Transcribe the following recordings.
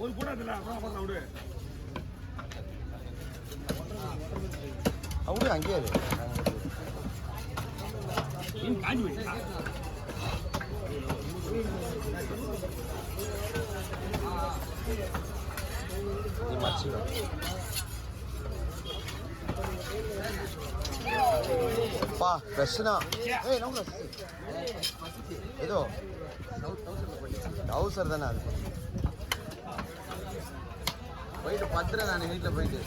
ஒரு கூடாதுல அப்புறம் விடு அவரு அங்கேயே காஞ்சி போயிட்டா பா ஃப்ரெஷ்னா ஏய் நோ ஏதோ டவுசர் தானே அது போயிட்டு பத்துறேன் நான் வீட்டில் போயிட்டு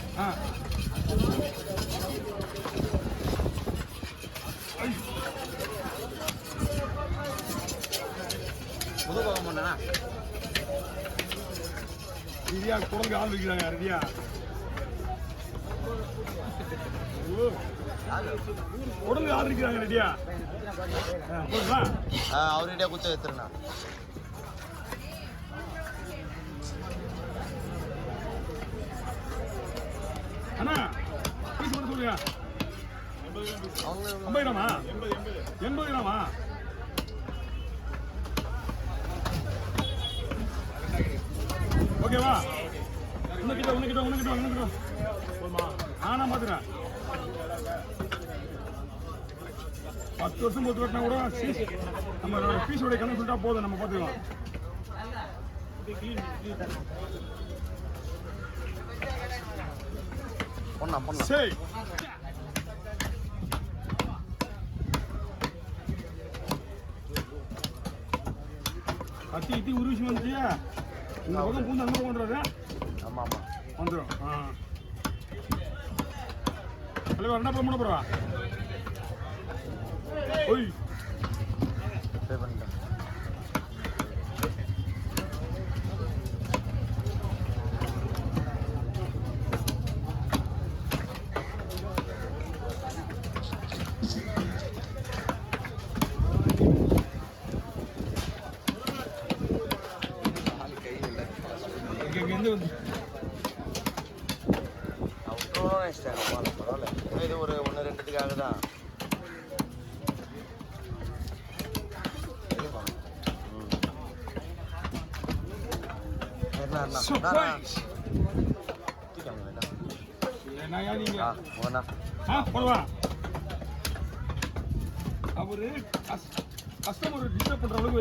புது பக்கம் பண்ணா இந்தியா குழந்தை ஆள் வைக்கிறாங்க ரெடியா உடம்பு ஆள் இருக்கிறாங்க ரெடியா அவர்கிட்ட குத்த வைத்துறேண்ணா அண்ணா பீஸ் மட்டும் சொல்லுங்க 50 கிராமா 80 கிராமா ஓகேவா உனக்கிட்ட ஆனா பாத்துறேன் 10 வருஷம் போட்டு கட்டினா கூட நம்ம பீஸோட கணக்கு சொல்லிட்டா போதும் நம்ம பார்த்துக்கலாம் பண்ணலாம் சரி கத்தி உருவிச்சு வந்துட்டியா இந்த பக்கம் பூந்து அந்த பக்கம் வந்துடுறாரு ஆமாம் ஆமாம் வந்துடும் தலைவர் என்ன பண்ண போறா ஓய் பே பண்ணிட்டேன் பரவாயில்ல இது ஒரு 1-2த்துக்காக தான் அவரு கஸ்டமர் டிஸ்டர்ப் பண்ற அளவுக்கு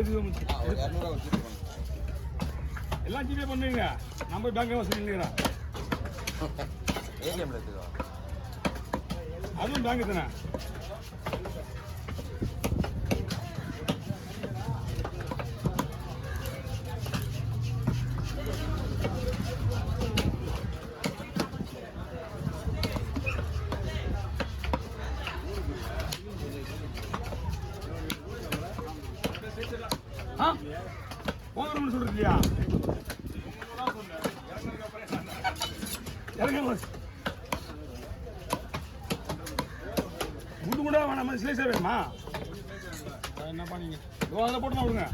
எல்லாம் ஜிபே பண்ணுவீங்க நம்ம பேங்க் வசதிங்களா ஏடிஎம்ல இருக்குதா அதுவும் பேங்க் தானே போகணும்னு சொல்றீங்களா முது கூட வேணாமா சிலேசா வேணுமா என்ன பண்ணீங்க அதை போட்டு விடுங்க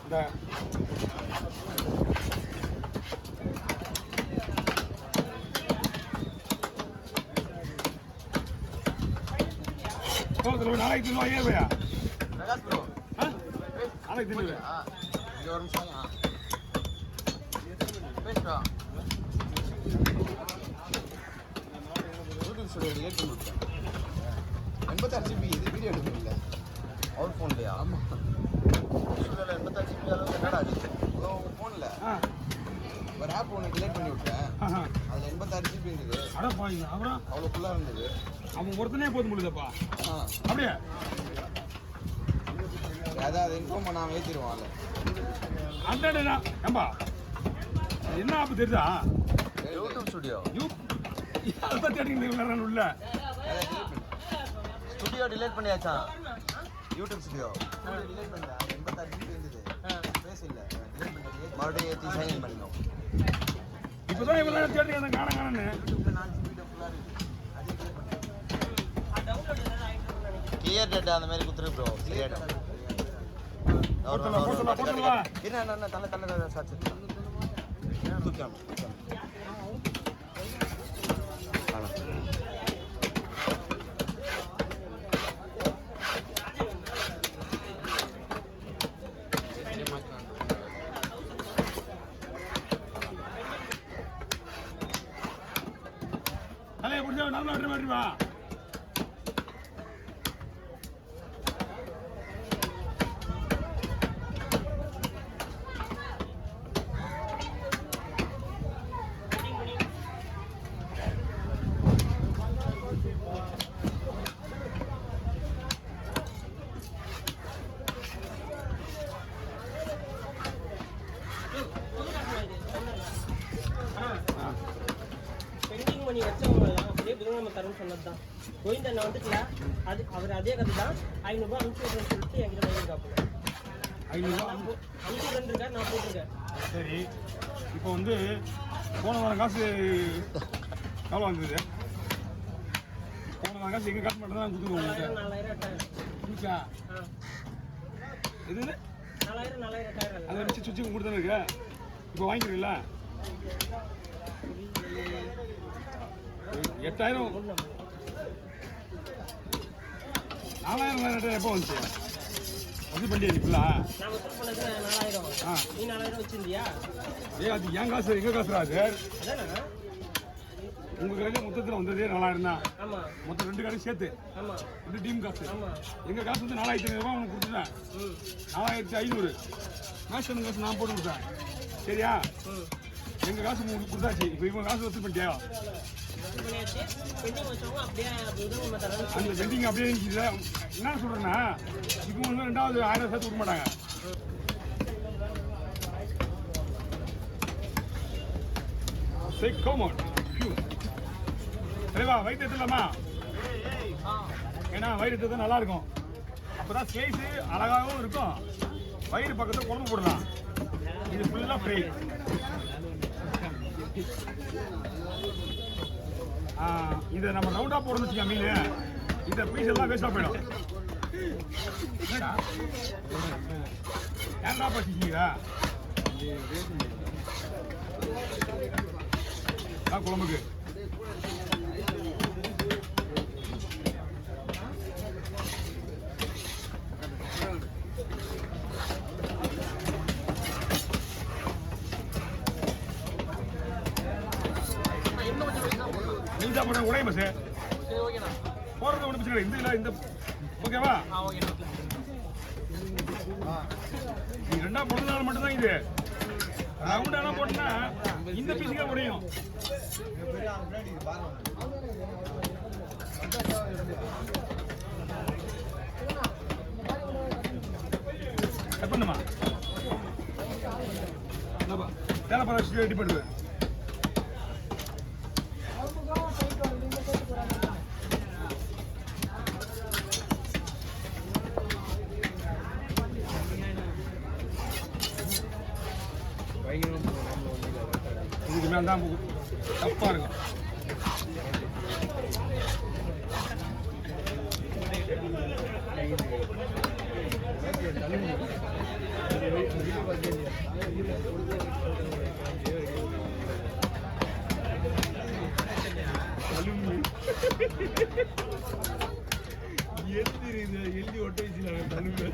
இந்த நாளைக்கு தின்னு 5000 ரூபாயா நாளைக்கு தின்னு ஒரு நிமிஷம் பேசுவா யூடியூப் ஸ்டுடியோ ரிலேட் பண்ணி விட்டேன் 86 GB இது வீடியோ எடுக்கல அவர் ஃபோன்லையா ஆமாம் ஸ்டுடியோவில் 86 GB அளவுக்கு என்னடா அது உங்கள் ஃபோனில் ஒரு ஆப் ஒன்று ரிலேட் பண்ணி விட்டேன் அதில் 86 GB இருந்தது அவ்வளோ ஃபுல்லாக இருந்தது அவன் ஒருத்தனே போதும் முடியுதப்பா அப்படியே அதாவது இன்ஃபார்ம் பண்ணாமல் ஏற்றிடுவான் அந்த ஏம்பா என்ன ஆப்பு தெரியுதா யூடியூப் ஸ்டுடியோ அதை தேடிங்க உள்ள ஸ்டுடியோ டிலேட் பண்ணியாச்சா யூடியூப் ஸ்டுடியோ டிலேட் பண்ணிட்டேன் 86 GB இருந்தது பேச இல்லை டிலேட் பண்ணிட்டு மறுபடியும் ஏற்றி சைன் பண்ணிக்கணும் இப்போதான் இவ்வளோ தேடி காணன்னு யூடியூப்ல 4 GB ஃபுல்லாக இருக்குது அதே கிளியர் டேட்டா அந்த மாதிரி கொடுத்துரு ப்ரோ கிளியர் என்ன தலை தலை சாட்சி தூக்காம விடுறேன்னு சொன்னதுதான். கோவிந்தண்ணா வந்துட்டுல அது அவர் அதே கதை தான். 500 ரூபாய் அனுப்பிச்சு விடுறேன்னு சொல்லிட்டு என்கிட்ட வாங்கியிருக்காப்புல. 500 ரூபா அனுப்பிச்சு விடுறேன் நான் போட்டிருக்கேன். சரி. இப்போ வந்து போன வாரம் காசு எவ்வளோ வந்தது? போன வாரம் காசு எங்கே காசு மட்டும் தான் கொடுத்துருவோம் உங்களுக்கு. 4000 எட்டாயிரம். புரிச்சா? எது 4000 எட்டாயிரம். அதை வச்சு சுவிட்சு கொடுத்தானே இருக்கு. இப்போ வாங்கிக்கிறீங்களா? 8000 4000 எப்போ வந்துச்சு? வசூல் பண்ணியா நீ ஃபுல்லா? நான் வசூல் பண்ணது 4000. நீ 4000 வச்சிருந்தியா? அது என் காசு எங்க காசுடா அது? அதானே உங்க கடையில மொத்தத்தில் வந்ததே 4000 தான். ஆமா மொத்தம் 2 கடையும் சேர்த்து. ஆமா 2 டீம் காசு. ஆமா எங்க காசு வந்து 4500 ரூபாய் உனக்கு கொடுத்துட்டேன். 4500 மேஷன் காசு நான் போட்டு கொடுத்தேன். சரியா? எங்க காசு உங்களுக்கு கொடுத்தாச்சு. இப்போ இவங்க காசு வசூல் பண்ணிட்டியா? பண்ணியாச்சு. பெண்டிங் வச்சவங்க அப்படியே உதவி தரேன். அந்த பெண்டிங் அப்படியே இருந்துச்சு. என்ன சொல்றேன்னா இப்போ வந்து 2வது 1000 சேர்த்து கொடுக்க மாட்டாங்க. Say come on. சரிவா வயிற்று எடுத்துலாமா? ஏன்னா வயிறு எடுத்தது நல்லா இருக்கும். அப்பதான் ஸ்லைஸ் அழகாகவும் இருக்கும். வயிறு பக்கத்தில் குழம்பு போடலாம். இது ஃபுல்லாக ஃப்ரை. இதை நம்ம ரவுண்டாக போடணும்னு வச்சுக்கோங்க மீன். இந்த பீஸ் எல்லாம் வேஸ்டாக போயிடும். ஏன்டா பச்சிக்கிங்களா? குழம்புக்கு நீ தான் உடைய பஸ் போறது ஒன்று பிரச்சனை இந்த இல்லை இந்த ஓகேவா? நீ 2ஆ போட்டதுனால மட்டும்தான் இது ரவுண்டானா போட்டா இந்த பீஸுக்கே உடையும். கட் பண்ணுமா? தேவைப்பட ரெடி பண்ணுவேன். இதுக்கு மேலே தான் தப்பாக இருக்கும். எழுதி ஒட்ட வச்சுருக்காங்க தலும்பு.